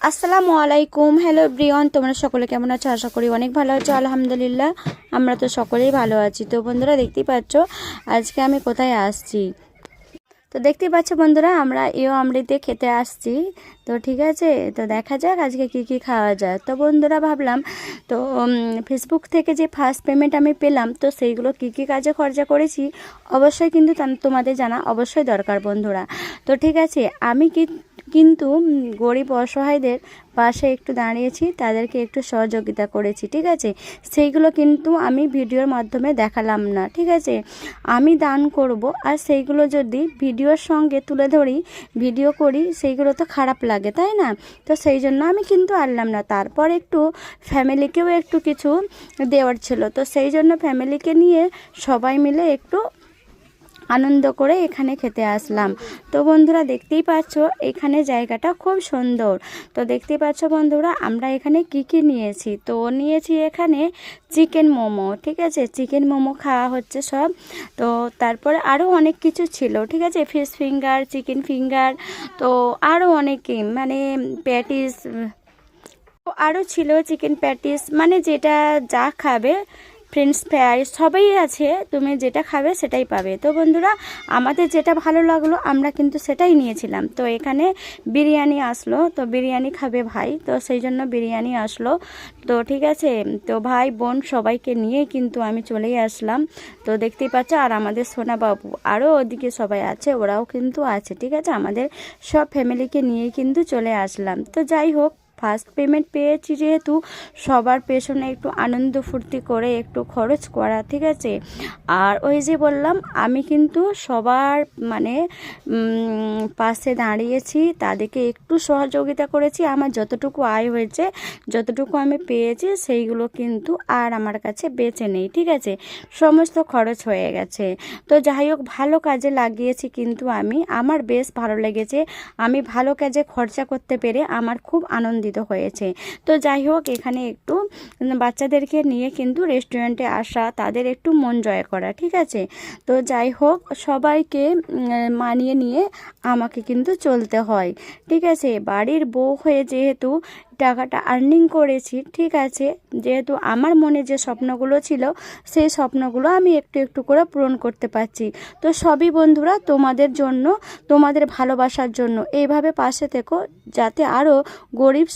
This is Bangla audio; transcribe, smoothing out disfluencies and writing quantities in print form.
আসসালামু আলাইকুম। হ্যালো এভরিওয়ান, তোমরা সকলে কেমন আছো? আশা করি অনেক ভালো আছো। আলহামদুলিল্লাহ আমরা তো সকলেই ভালো আছি। তো বন্ধুরা দেখতেই পাচ্ছ আজকে আমি কোথায় আসছি। তো দেখতেই পাচ্ছ বন্ধুরা, আমরা আমৃতে খেতে আসছি। তো ঠিক আছে, তো দেখা যাক আজকে কি কি খাওয়া যায়। তো বন্ধুরা ভাবলাম তো ফেসবুক থেকে যে ফার্স্ট পেমেন্ট আমি পেলাম, তো সেইগুলো কি কি কাজে খরচা করেছি অবশ্যই কিন্তু তোমাদের জানা অবশ্যই দরকার বন্ধুরা। তো ঠিক আছে, আমি কিন্তু গরিব অসহায়দের পাশে একটু দাঁড়িয়েছি, তাদেরকে একটু সহযোগিতা করেছি। ঠিক আছে, সেইগুলো কিন্তু আমি ভিডিওর মাধ্যমে দেখালাম না। ঠিক আছে, আমি দান করব আর সেইগুলো যদি ভিডিওর সঙ্গে তুলে ধরি, ভিডিও করি, সেইগুলো তো খারাপ লাগে, তাই না? তো সেই জন্য আমি কিন্তু আনলাম না। তারপর একটু ফ্যামিলিকেও একটু কিছু দেওয়ার ছিল, তো সেই জন্য ফ্যামিলিকে নিয়ে সবাই মিলে একটু আনন্দ করে এখানে খেতে আসলাম। তো বন্ধুরা দেখতেই পাচ্ছ এখানে জায়গাটা খুব সুন্দর। তো দেখতেই পাচ্ছ বন্ধুরা আমরা এখানে কি কি নিয়েছি। তো নিয়েছি এখানে চিকেন মোমো। ঠিক আছে, চিকেন মোমো খাওয়া হচ্ছে সব। তো তারপরে আরও অনেক কিছু ছিল। ঠিক আছে, ফিশ ফিঙ্গার, চিকেন ফিঙ্গার, তো আরও অনেকে মানে প্যাটিস, আরও ছিল চিকেন প্যাটিস, মানে যেটা যা খাবে, ফ্রেঞ্চ ফ্রাই সবই আছে, তুমি যেটা খাবে সেটাই পাবে। তো বন্ধুরা আমাদের যেটা ভালো লাগলো আমরা কিন্তু সেটাই নিয়েছিলাম। তো এখানে বিরিয়ানি আসলো, তো বিরিয়ানি খাবে ভাই, তো সেই জন্য বিরিয়ানি আসলো। তো ঠিক আছে, তো ভাই বোন সবাইকে নিয়েই কিন্তু আমি চলেই আসলাম। তো দেখতেই পাচ্ছ আর আমাদের সোনা বাবু আরও ওদিকে সবাই আছে, ওরাও কিন্তু আছে। ঠিক আছে, আমাদের সব ফ্যামিলিকে নিয়েই কিন্তু চলে আসলাম। তো যাই হোক, ফার্স্ট পেমেন্ট পেয়েছি যেহেতু সবার পেছনে একটু আনন্দ ফুর্তি করে একটু খরচ করা। ঠিক আছে, আর ওই যে বললাম আমি কিন্তু সবার মানে পাশে দাঁড়িয়েছি, তাদেরকে একটু সহযোগিতা করেছি। আমার যতটুকু আয় হয়েছে, যতটুকু আমি পেয়েছি, সেইগুলো কিন্তু আর আমার কাছে বেঁচে নেই। ঠিক আছে, সমস্ত খরচ হয়ে গেছে। তো যাই হোক, ভালো কাজে লাগিয়েছি কিন্তু আমি, আমার বেশ ভালো লেগেছে। আমি ভালো কাজে খরচা করতে পেরে আমার খুব আনন্দিত হয়েছে। তো যাই হোক, এখানে একটু বাচ্চাদেরকে নিয়ে কিন্তু রেস্টুরেন্টে আসা, তাদের একটু মন জয় করা। ঠিক আছে, তো যাই হোক সবাইকে মানিয়ে নিয়ে আমাকে কিন্তু চলতে হয়। ঠিক আছে, বাড়ির বউ হয়ে যেহেতু টাকাটা আর্নিং করেছি, ঠিক আছে, যেহেতু আমার মনে যে স্বপ্নগুলো ছিল সেই স্বপ্নগুলো আমি একটু একটু করে পূরণ করতে পারছি। তো সবই বন্ধুরা তোমাদের জন্য, তোমাদের ভালোবাসার জন্য। এইভাবে পাশে থেকো যাতে আরও গরিব